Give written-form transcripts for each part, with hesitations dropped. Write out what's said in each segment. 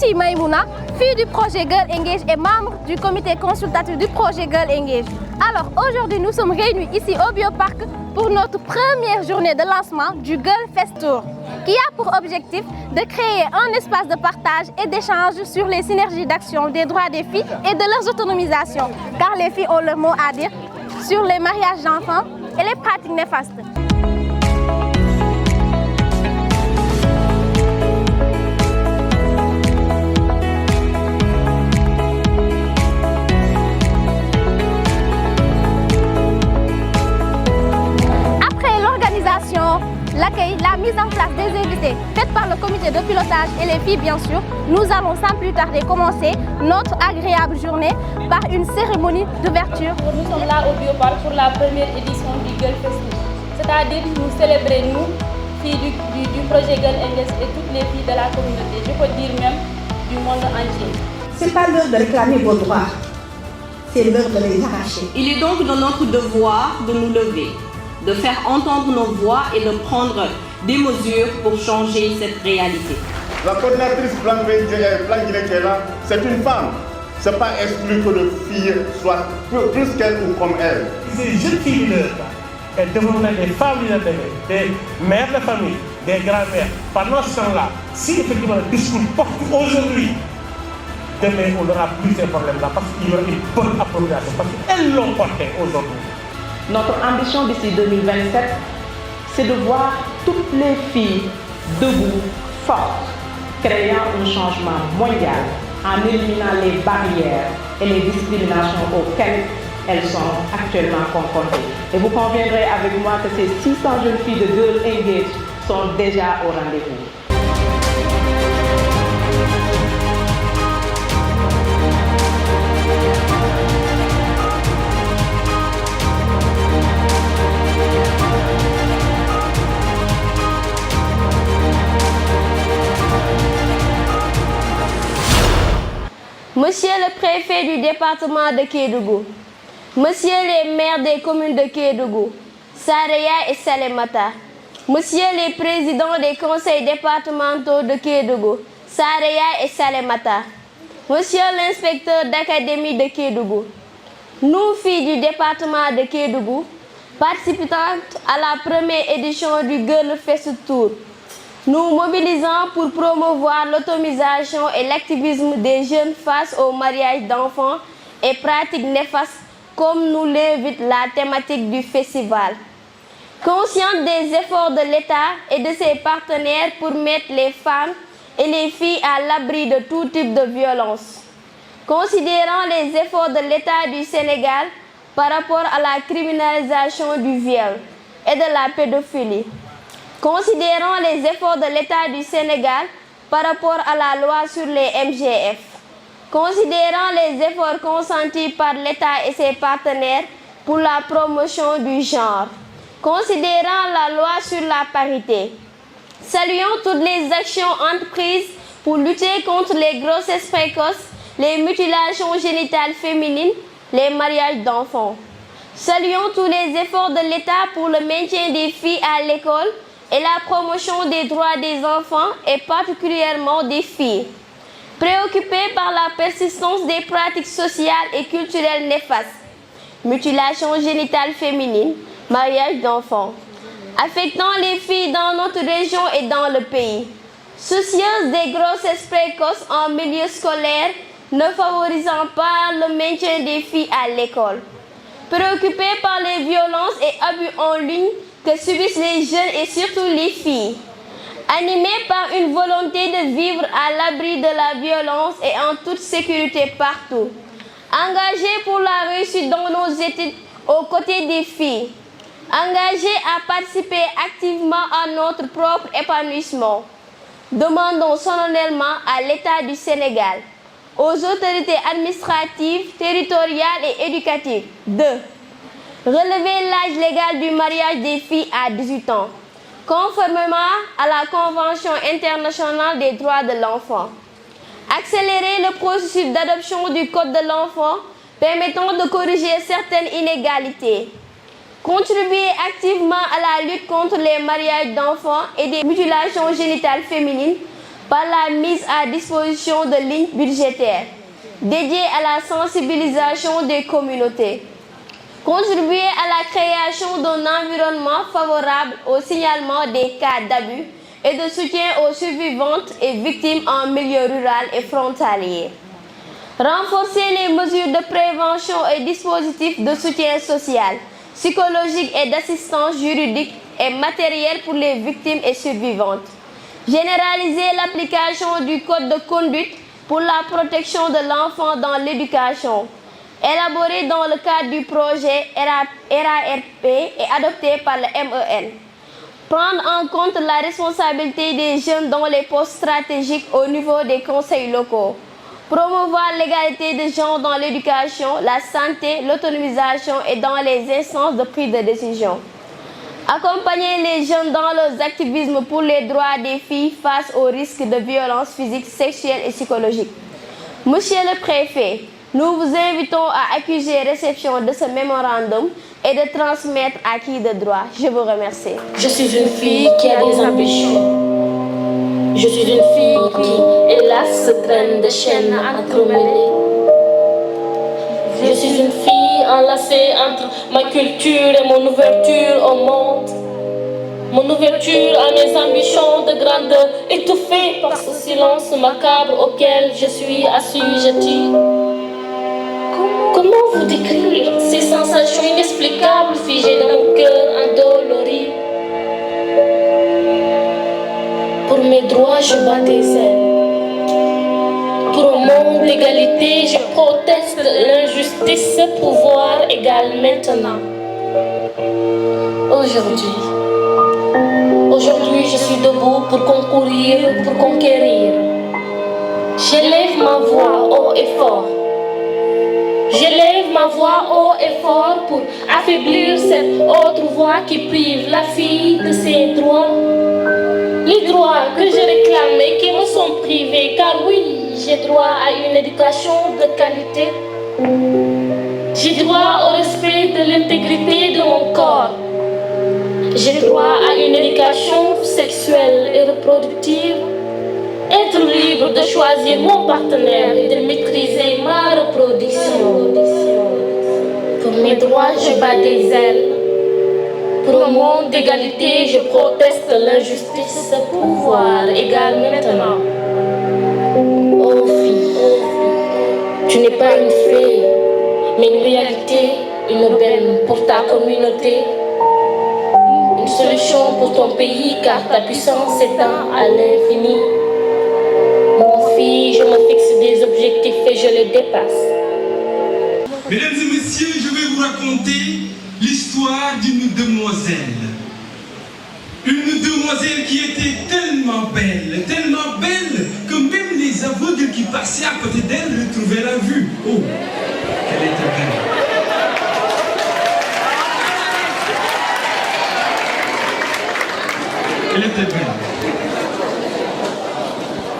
suis Maïmouna, fille du projet Girl Engage et membre du comité consultatif du projet Girl Engage. Alors aujourd'hui, nous sommes réunis ici au Bioparc pour notre première journée de lancement du Girl Fest Tour, qui a pour objectif de créer un espace de partage et d'échange sur les synergies d'action des droits des filles et de leur autonomisation, car les filles ont leur mot à dire sur les mariages d'enfants et les pratiques néfastes. L'accueil, la mise en place des invités faite par le comité de pilotage et les filles bien sûr, nous allons sans plus tarder commencer notre agréable journée par une cérémonie d'ouverture. Nous sommes là au Bioparc pour la première édition du Girl Fest, c'est-à-dire nous célébrer nous, filles du projet Girl Engage et toutes les filles de la communauté, je peux dire même du monde entier. C'est pas l'heure de réclamer vos droits, c'est l'heure de les arracher. Il est donc de notre devoir de nous lever, de faire entendre nos voix et de prendre des mesures pour changer cette réalité. La coordinatrice Blanc-Guinée qui est là, c'est une femme. Ce n'est pas exclu que les filles soient plus qu'elle ou comme elle. Ces jeunes filles leaders, elles devront être des femmes leaders, des mères de famille, des grands-mères. Pendant ce temps-là, si effectivement le discours porte aujourd'hui, demain on n'aura plus ces problèmes-là parce qu'il y aura une bonne appropriation, parce qu'elles l'ont porté aujourd'hui. Notre ambition d'ici 2027, c'est de voir toutes les filles debout, fortes, créant un changement mondial en éliminant les barrières et les discriminations auxquelles elles sont actuellement confrontées. Et vous conviendrez avec moi que ces 600 jeunes filles de Girl Engage sont déjà au rendez-vous. Monsieur le préfet du département de Kédougou, Monsieur les maires des communes de Kédougou, Saraya et Salémata, Monsieur les présidents des conseils départementaux de Kédougou, Saraya et Salémata, Monsieur l'inspecteur d'académie de Kédougou, nous filles du département de Kédougou, participantes à la première édition du Girl Fest Tour, nous mobilisons pour promouvoir l'autonomisation et l'activisme des jeunes face au mariage d'enfants et pratiques néfastes comme nous l'invite la thématique du festival. Consciente des efforts de l'État et de ses partenaires pour mettre les femmes et les filles à l'abri de tout type de violence. Considérant les efforts de l'État du Sénégal par rapport à la criminalisation du viol et de la pédophilie. Considérant les efforts de l'État du Sénégal par rapport à la loi sur les MGF, considérant les efforts consentis par l'État et ses partenaires pour la promotion du genre, considérant la loi sur la parité, saluons toutes les actions entreprises pour lutter contre les grossesses précoces, les mutilations génitales féminines, les mariages d'enfants. Saluons tous les efforts de l'État pour le maintien des filles à l'école et la promotion des droits des enfants et particulièrement des filles. Préoccupés par la persistance des pratiques sociales et culturelles néfastes, mutilation génitale féminine, mariage d'enfants, affectant les filles dans notre région et dans le pays. Soucieuse des grossesses précoces en milieu scolaire, ne favorisant pas le maintien des filles à l'école. Préoccupés par les violences et abus en ligne que subissent les jeunes et surtout les filles. Animés par une volonté de vivre à l'abri de la violence et en toute sécurité partout. Engagés pour la réussite dans nos études aux côtés des filles. Engagés à participer activement à notre propre épanouissement. Demandons solennellement à l'État du Sénégal, aux autorités administratives, territoriales et éducatives de relever l'âge légal du mariage des filles à 18 ans, conformément à la Convention internationale des droits de l'enfant. Accélérer le processus d'adoption du Code de l'enfant permettant de corriger certaines inégalités. Contribuer activement à la lutte contre les mariages d'enfants et des mutilations génitales féminines par la mise à disposition de lignes budgétaires dédiées à la sensibilisation des communautés. Contribuer à la création d'un environnement favorable au signalement des cas d'abus et de soutien aux survivantes et victimes en milieu rural et frontalier. Renforcer les mesures de prévention et dispositifs de soutien social, psychologique et d'assistance juridique et matérielle pour les victimes et survivantes. Généraliser l'application du code de conduite pour la protection de l'enfant dans l'éducation, élaboré dans le cadre du projet RARP et adopté par le MEN. Prendre en compte la responsabilité des jeunes dans les postes stratégiques au niveau des conseils locaux. Promouvoir l'égalité des genres dans l'éducation, la santé, l'autonomisation et dans les instances de prise de décision. Accompagner les jeunes dans leurs activismes pour les droits des filles face aux risques de violences physiques, sexuelles et psychologiques. Monsieur le préfet, nous vous invitons à accuser réception de ce mémorandum et de transmettre à qui de droit. Je vous remercie. Je suis une fille qui a des ambitions. Je suis une fille qui, hélas, se traîne de chaînes entremêlées. Je suis une fille enlacée entre ma culture et mon ouverture au monde. Mon ouverture à mes ambitions de grandeur, étouffée par ce silence macabre auquel je suis assujettie. Comment vous décrire ces sensations inexplicables figées dans mon cœur endolori? Pour mes droits, je bats des ailes. Pour un monde d'égalité, je proteste l'injustice, pouvoir égal maintenant. Aujourd'hui, je suis debout pour concourir, pour conquérir. J'élève ma voix haut et fort. J'élève ma voix haut et fort pour affaiblir cette autre voix qui prive la fille de ses droits. Les droits que je réclame et qui me sont privés, car oui, j'ai droit à une éducation de qualité. J'ai droit au respect de l'intégrité de mon corps. J'ai droit à une éducation sexuelle et reproductive. Être libre de choisir mon partenaire et de maîtriser ma reproduction. Pour mes droits, je bats des ailes. Pour un monde d'égalité, je proteste l'injustice, pouvoir égal maintenant. Oh fille, tu n'es pas une fée, mais une réalité, une belle pour ta communauté. Une solution pour ton pays, car ta puissance s'étend à l'infini. Mon fille, je me fixe des objectifs et je les dépasse. Mesdames et messieurs, je vais vous raconter l'histoire d'une demoiselle. Une demoiselle qui était tellement belle que même les aveugles qui passaient à côté d'elle retrouvaient la vue. Oh, elle était belle. Elle était belle.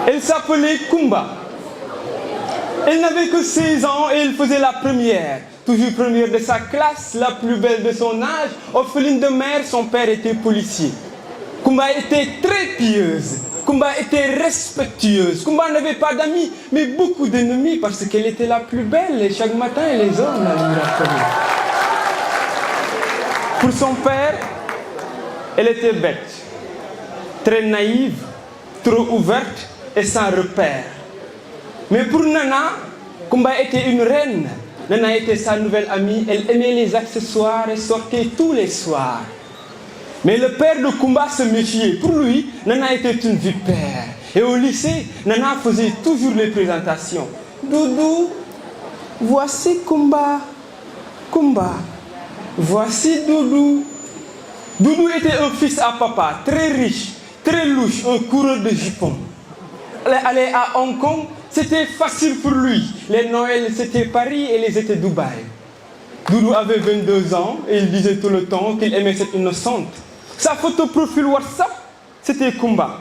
Elle s'appelait Kumba. Elle n'avait que 16 ans et elle faisait la première. Toujours première de sa classe, la plus belle de son âge, orpheline de mère, son père était policier. Kumba était très pieuse. Kumba était respectueuse. Kumba n'avait pas d'amis, mais beaucoup d'ennemis parce qu'elle était la plus belle et chaque matin les hommes la lui rappelaient. Pour son père, elle était bête, très naïve, trop ouverte et sans repère. Mais pour Nana, Kumba était une reine. Nana était sa nouvelle amie, elle aimait les accessoires et sortait tous les soirs. Mais le père de Kumba se méfiait. Pour lui, Nana était une vipère. Et au lycée, Nana faisait toujours les présentations. Doudou, voici Kumba. Kumba, voici Doudou. Doudou était un fils à papa, très riche, très louche, un coureur de jupons. Aller à Hong Kong, c'était facile pour lui. Les Noëls, c'était Paris et les étés Dubaï. Doudou avait 22 ans et il disait tout le temps qu'il aimait cette innocente. Sa photo profil WhatsApp, c'était Kumba.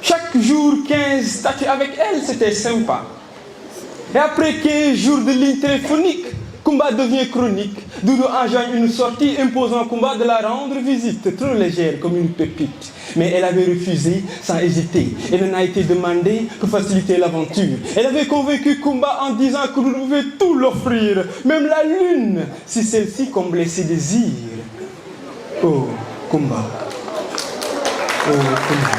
Chaque jour, 15 statuts avec elle, c'était sympa. Et après 15 jours de ligne téléphonique, Kumba devient chronique. Doudou enjoigne une sortie imposant Kumba de la rendre visite, trop légère comme une pépite. Mais elle avait refusé sans hésiter. Elle en a été demandée pour faciliter l'aventure. Elle avait convaincu Kumba en disant que nous pouvait tout l'offrir, même la lune, si celle-ci comblait ses désirs. Oh, Kumba. Oh, Kumba.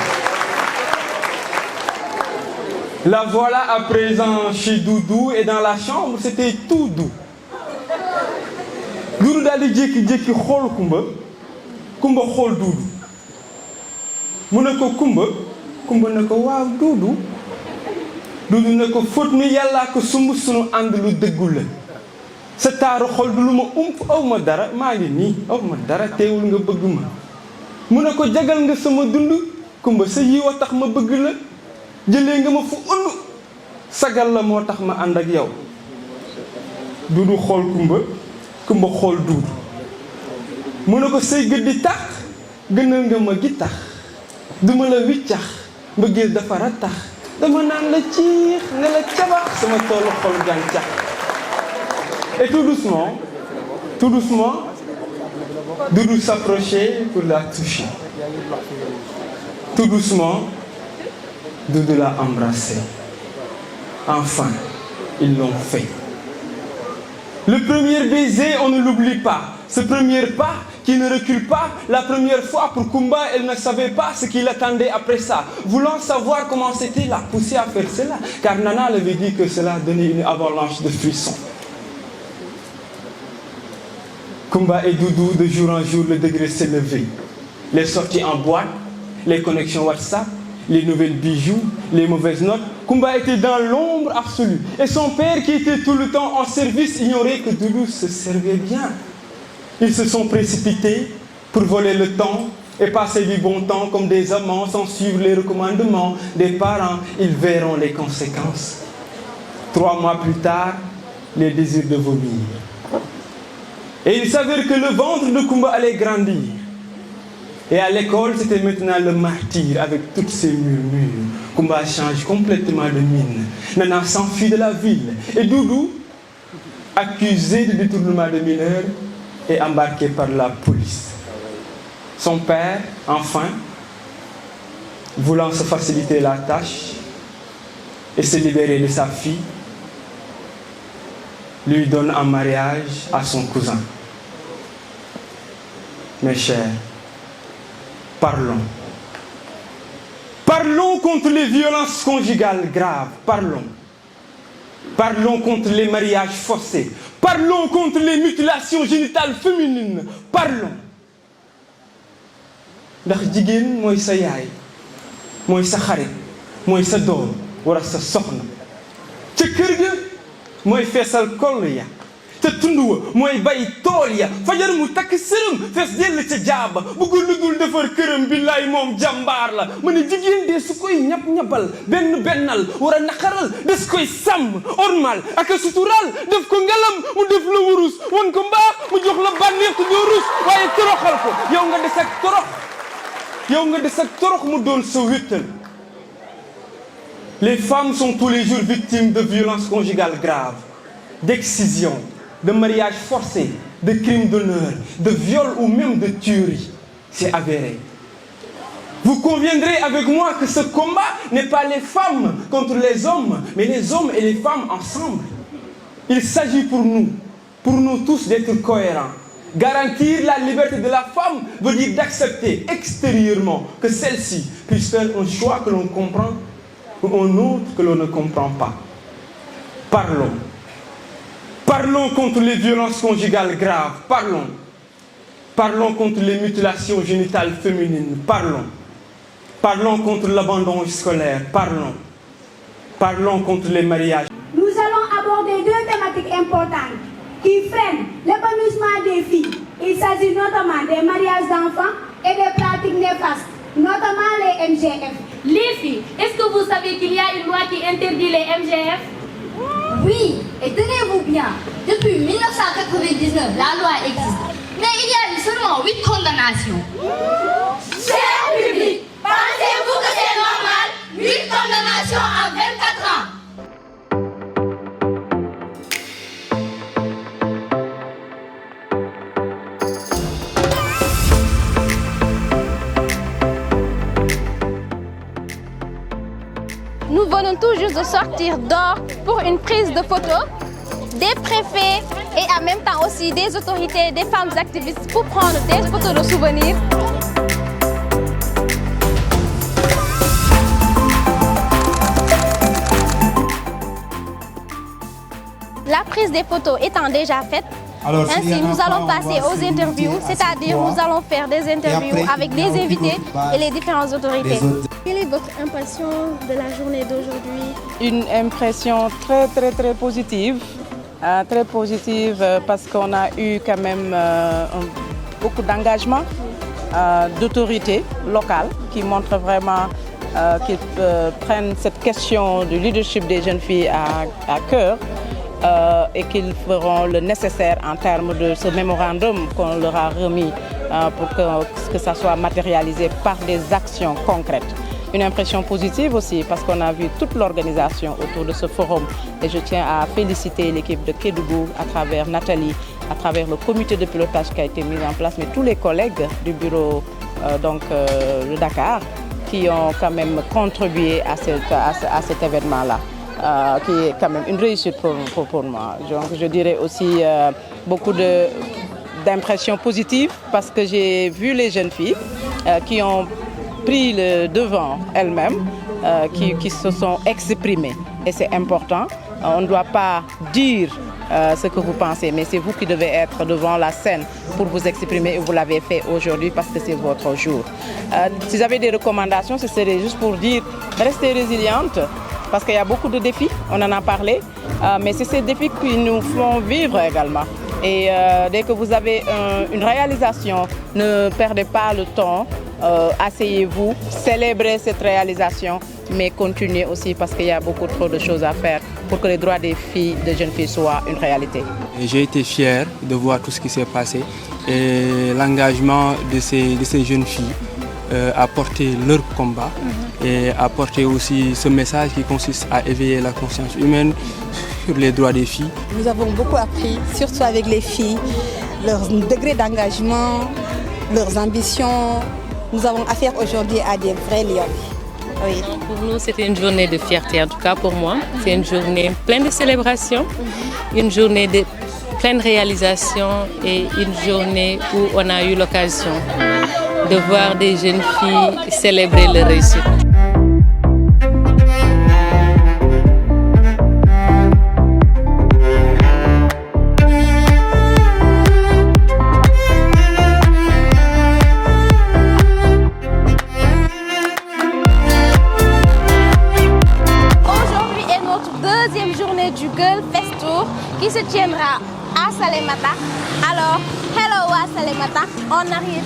La voilà à présent chez Doudou et dans la chambre, c'était tout doux. Doudou daal di jékki-jékki xool Kumba, Kumba xool Doudou. mu ne ko Kumba, Kumba ne ko waaw Doudou. Doudou ne ko fóot mi yàllaa ko sumb sunu ànd lu dëggu la. Sa taaru xol du lu ma aw ma dara maa ngi nii aw ma dara teewul nga bëgg ma. mu ne ko jagal nga sama dund Kumba sa yiw a tax ma bëgg la. jëlee nga ma fu undu sagal la moo tax ma ànd ak yow. Doudou xool Kumba, Kumba xool Doudou. mu ne ko say gët di tax gënal nga ma gi tax. duma la wiccax mbëggeel dafa rattax dama naan la ciix ne la cabax sama toolu xol gàncax. Et tout doucement, Doudou s'approchait pour la toucher. Tout doucement, Doudou l'a embrassé. Enfin, ils l'ont fait. Le premier baiser, on ne l'oublie pas. Ce premier pas qui ne recule pas, la première fois pour Kumba, elle ne savait pas ce qu'il attendait après ça. Voulant savoir comment c'était, l'a poussé à faire cela, car Nana avait dit que cela donnait une avalanche de frissons. Kumba et Doudou, de jour en jour, le degré s'est levé. Les sorties en boîte, les connexions WhatsApp, les nouvelles bijoux, les mauvaises notes. Kumba était dans l'ombre absolue. Et son père, qui était tout le temps en service, ignorait que Doudou se servait bien. Ils se sont précipités pour voler le temps et passer du bon temps comme des amants sans suivre les recommandements des parents. Ils verront les conséquences. 3 mois plus tard, les désirs de vomir. Et il s'avère que le ventre de Kumba allait grandir. Et à l'école, c'était maintenant le martyr avec toutes ses murmures. Kumba change complètement de mine. Nana s'enfuit de la ville. Et Doudou, accusé de détournement de mineurs, est embarqué par la police. Son père, enfin, voulant se faciliter la tâche et se libérer de sa fille, lui donne en mariage à son cousin. Mes chers, parlons. Parlons contre les violences conjugales graves. Parlons. Parlons contre les mariages forcés. Parlons contre les mutilations génitales féminines. Parlons. ndax jigéen mooy sa yaay mooy sa xarit mooy sa doom wala sa soxna ca kër ga mooy feesal koll ya ca tund wa mooy bay tool ya fajar mu takk sërëm fees dell ca jaaba bëggul lugul defar këram billaay moom jàmbaar la mu ne jigéen de su koy ñap-ñapal bennal war a naqaral des koy sàmm ormal ak a sutural def ko ngalam mu def la wurus won ko mbaax mu jox la bànneex te doo rus waaye toroxal ko yow nga des ak torox mu doon sa wéttal. Les femmes sont tous les jours victimes de violences conjugales graves, d'excision, de mariages forcés, de crimes d'honneur, de viols ou même de tueries. C'est avéré. Vous conviendrez avec moi que ce combat n'est pas les femmes contre les hommes, mais les hommes et les femmes ensemble. Il s'agit pour nous tous d'être cohérents. Garantir la liberté de la femme veut dire d'accepter extérieurement que celle-ci puisse faire un choix que l'on comprend ou un autre que l'on ne comprend pas. Parlons. Parlons contre les violences conjugales graves. Parlons. Parlons contre les mutilations génitales féminines. Parlons. Parlons contre l'abandon scolaire. Parlons. Parlons contre les mariages. Nous allons aborder 2 thématiques importantes qui freinent l'épanouissement des filles. Il s'agit notamment des mariages d'enfants et des pratiques néfastes, notamment les MGF. Les filles, est-ce que vous savez qu'il y a une loi qui interdit les MGF? Oui, et tenez-vous bien, depuis 1999, la loi existe. Mais il y a eu seulement 8 condamnations. Cher public, pensez-vous que c'est normal? 8 condamnations en 24 ans. venons tout juste de sortir dehors pour une prise de photo des préfets et en même temps aussi des autorités, des femmes activistes pour prendre des photos de souvenirs. La prise des photos étant déjà faite, ainsi nous allons passer aux interviews, c'est-à-dire nous allons faire des interviews avec des invités et les différentes autorités. Quelle est votre impression de la journée d'aujourd'hui? Une impression très positive. Très positive parce qu'on a eu quand même beaucoup d'engagement d'autorités locales qui montrent vraiment qu'ils prennent cette question du leadership des jeunes filles à cœur et qu'ils feront le nécessaire en termes de ce mémorandum qu'on leur a remis pour que ça soit matérialisé par des actions concrètes. Une impression positive aussi parce qu'on a vu toute l'organisation autour de ce forum et je tiens à féliciter l'équipe de Kédougou à travers Nathalie, à travers le comité de pilotage qui a été mis en place, mais tous les collègues du bureau de Dakar qui ont quand même contribué à cet événement-là, qui est quand même une réussite pour moi. Donc, je dirais aussi beaucoup d'impressions positives parce que j'ai vu les jeunes filles qui ont pris le devant elles-mêmes, qui se sont exprimées. Et c'est important. On ne doit pas dire ce que vous pensez, mais c'est vous qui devez être devant la scène pour vous exprimer et vous l'avez fait aujourd'hui parce que c'est votre jour. Si vous avez des recommandations, ce serait juste pour dire restez résiliente parce qu'il y a beaucoup de défis, on en a parlé, mais c'est ces défis qui nous font vivre également. Et dès que vous avez une réalisation, ne perdez pas le temps. Asseyez-vous, célébrez cette réalisation, mais continuez aussi parce qu'il y a beaucoup trop de choses à faire pour que les droits des filles, des jeunes filles soient une réalité. J'ai été fier de voir tout ce qui s'est passé et l'engagement de ces jeunes filles à porter leur combat et à porter aussi ce message qui consiste à éveiller la conscience humaine sur les droits des filles. Nous avons beaucoup appris, surtout avec les filles, leur degré d'engagement, leurs ambitions. Nous avons affaire aujourd'hui à des vrais lions. Oui. Pour nous, c'était une journée de fierté, en tout cas pour moi. C'est une journée pleine de célébrations, une journée pleine de réalisations et une journée où on a eu l'occasion de voir des jeunes filles célébrer leur réussite. Qui se tiendra à Salémata. Alors, hello à Salémata, on arrive.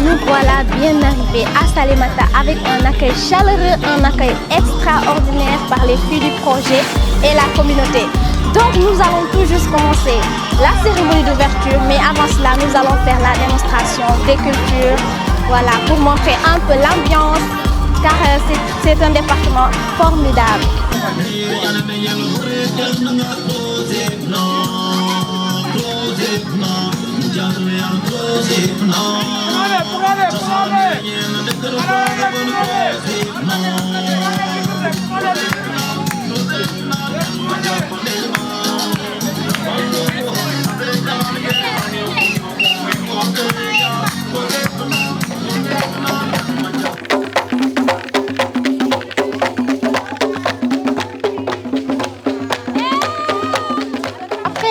Nous voilà bien arrivés à Salémata avec un accueil chaleureux, un accueil extraordinaire par les filles du projet et la communauté. Donc nous allons tout juste commencer la cérémonie d'ouverture, mais avant cela, nous allons faire la démonstration des cultures, voilà, pour montrer un peu l'ambiance, car c'est un département formidable.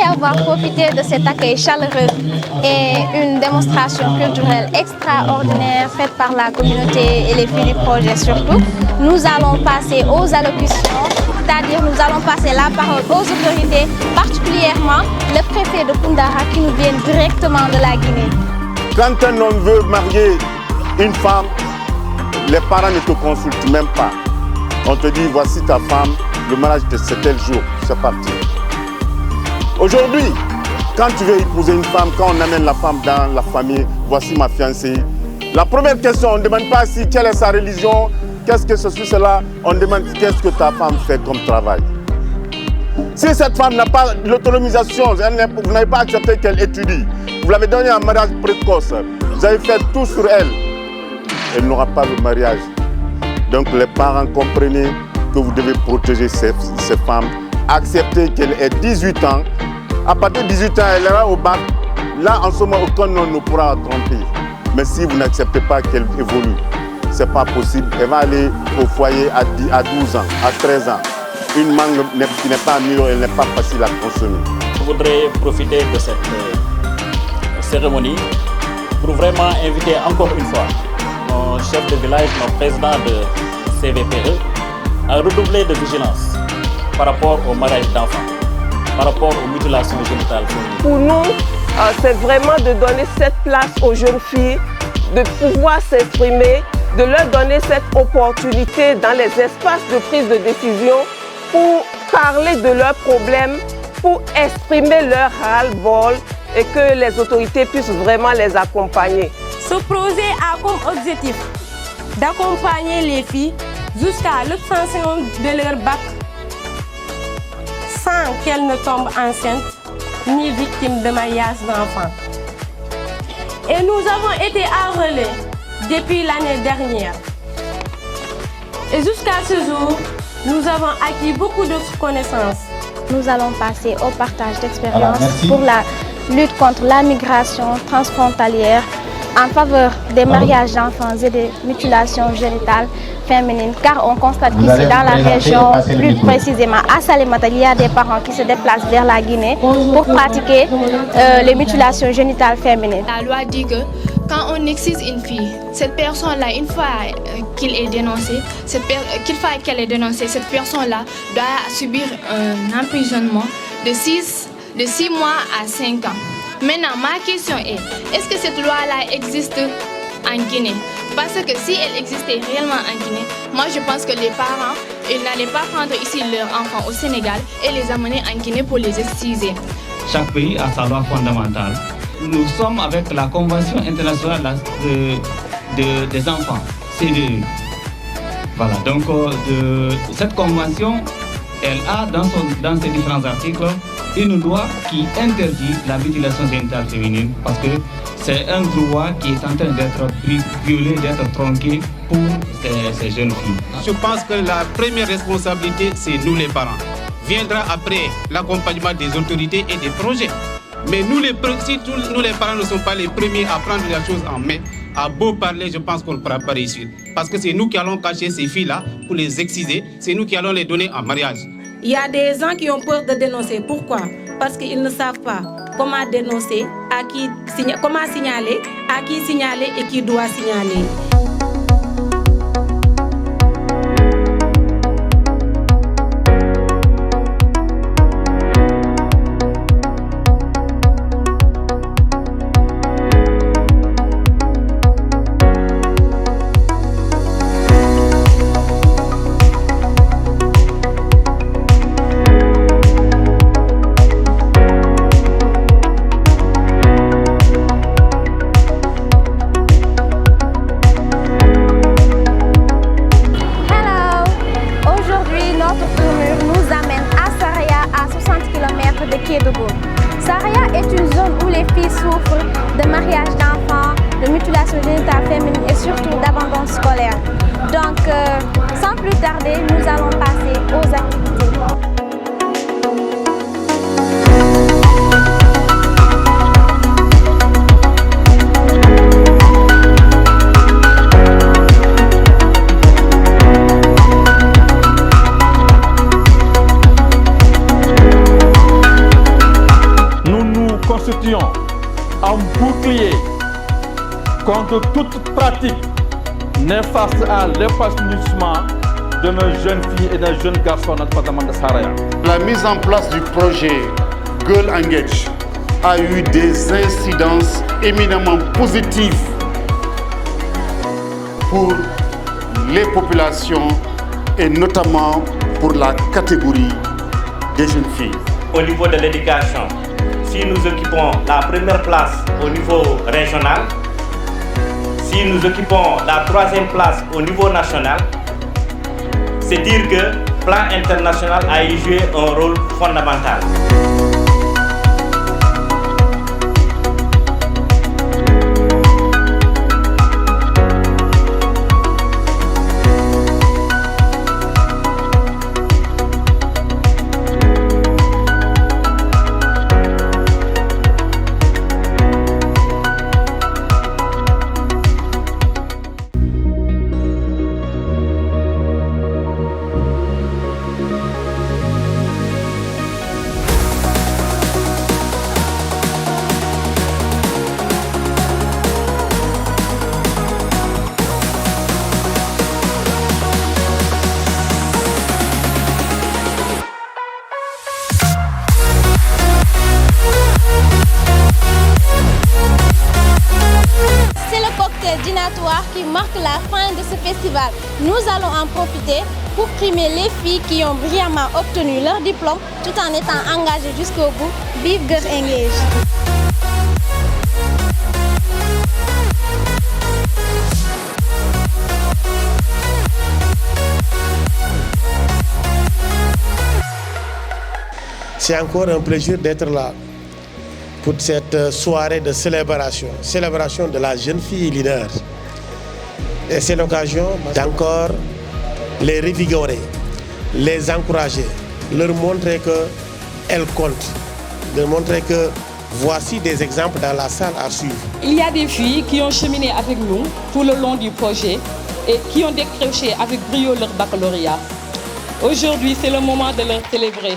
Avoir profité de cet accueil chaleureux et une démonstration culturelle extraordinaire faite par la communauté et les filles du projet surtout, nous allons passer aux allocutions, c'est-à-dire nous allons passer la parole aux autorités, particulièrement le préfet de Koundara qui nous vient directement de la Guinée. Quand un homme veut marier une femme, les parents ne te consultent même pas. On te dit voici ta femme, le mariage c'est tel jour, c'est parti. Aujourd'hui, quand tu veux épouser une femme, quand on amène la femme dans la famille, voici ma fiancée. La première question, on ne demande pas si quelle est sa religion, qu'est-ce que ceci, cela. On demande qu'est-ce que ta femme fait comme travail. Si cette femme n'a pas l'autonomisation, vous n'avez pas accepté qu'elle étudie, vous l'avez donnée un mariage précoce, vous avez fait tout sur elle, elle n'aura pas le mariage. Donc les parents, comprenez que vous devez protéger ces femmes, accepter qu'elle ait 18 ans. À partir de 18 ans, elle ira au bac. Là, en ce moment, aucun homme ne pourra tromper. Mais si vous n'acceptez pas qu'elle évolue, ce n'est pas possible. Elle va aller au foyer à 12 ans, à 13 ans. Une mangue qui n'est pas mûre, elle n'est pas facile à consommer. Je voudrais profiter de cette cérémonie pour vraiment inviter encore une fois nos chefs de village, nos présidents de CVPE à redoubler de vigilance par rapport au mariage d'enfants, par rapport aux mutilations génitales féminines. Pour nous, c'est vraiment de donner cette place aux jeunes filles, de pouvoir s'exprimer, de leur donner cette opportunité dans les espaces de prise de décision pour parler de leurs problèmes, pour exprimer leur ras-le-bol et que les autorités puissent vraiment les accompagner. Ce projet a comme objectif d'accompagner les filles jusqu'à l'obtention de leur bac sans qu'elles ne tombent enceintes ni victimes de mariage d'enfants. Et nous avons été à relais depuis l'année dernière. Et jusqu'à ce jour, nous avons acquis beaucoup de connaissances. Nous allons passer au partage d'expériences pour la lutte contre la migration transfrontalière en faveur des mariages d'enfants et des mutilations génitales féminines, car on constate qu'ici dans la région, plus précisément à Salémata, il y a des parents qui se déplacent vers la Guinée pour pratiquer les mutilations génitales féminines. La loi dit que quand on excise une fille, cette personne-là, une fois qu'il est dénoncé, qu'elle est dénoncée, cette personne-là doit subir un emprisonnement de 6 mois à 5 ans. Maintenant, ma question est-ce que cette loi-là existe en Guinée? Parce que si elle existait réellement en Guinée, moi je pense que les parents n'allaient pas prendre ici leurs enfants au Sénégal et les amener en Guinée pour les exciser. Chaque pays a sa loi fondamentale. Nous sommes avec la Convention internationale des enfants, CDE. Voilà, donc cette convention, elle a dans ses différents articles une loi qui interdit la mutilation génitale féminine parce que c'est un droit qui est en train d'être violé, d'être tronqué pour ces jeunes filles. Je pense que la première responsabilité, c'est nous les parents. Viendra après l'accompagnement des autorités et des projets. Mais nous les parents ne sommes pas les premiers à prendre la chose en main, à beau parler, je pense qu'on ne pourra pas réussir. Parce que c'est nous qui allons cacher ces filles-là pour les exciser, c'est nous qui allons les donner en mariage. Il y a des gens qui ont peur de dénoncer. Pourquoi? Parce qu'ils ne savent pas comment dénoncer, comment signaler, à qui signaler et qui doit signaler. Saraya est une zone où les filles souffrent de mariage d'enfants, de mutilation génitale féminine et surtout d'abandon scolaire. Donc, sans plus tarder, nous allons passer aux activités. Constituons un bouclier contre toute pratique néfaste à l'épanouissement de nos jeunes filles et des jeunes garçons dans le département de Saraya. La mise en place du projet Girl Engage a eu des incidences éminemment positives pour les populations et notamment pour la catégorie des jeunes filles. Au niveau de l'éducation, si nous occupons la première place au niveau régional, si nous occupons la troisième place au niveau national, c'est dire que plan international a y joué un rôle fondamental. Dînatoire qui marque la fin de ce festival. Nous allons en profiter pour primer les filles qui ont brillamment obtenu leur diplôme tout en étant engagées jusqu'au bout. Vive Girls Engage! C'est encore un plaisir d'être là pour cette soirée de célébration de la jeune fille leader. Et c'est l'occasion d'encore les revigorer, les encourager, leur montrer qu'elles comptent, de montrer que voici des exemples dans la salle à suivre. Il y a des filles qui ont cheminé avec nous tout le long du projet et qui ont décroché avec brio leur baccalauréat. Aujourd'hui, c'est le moment de leur célébrer.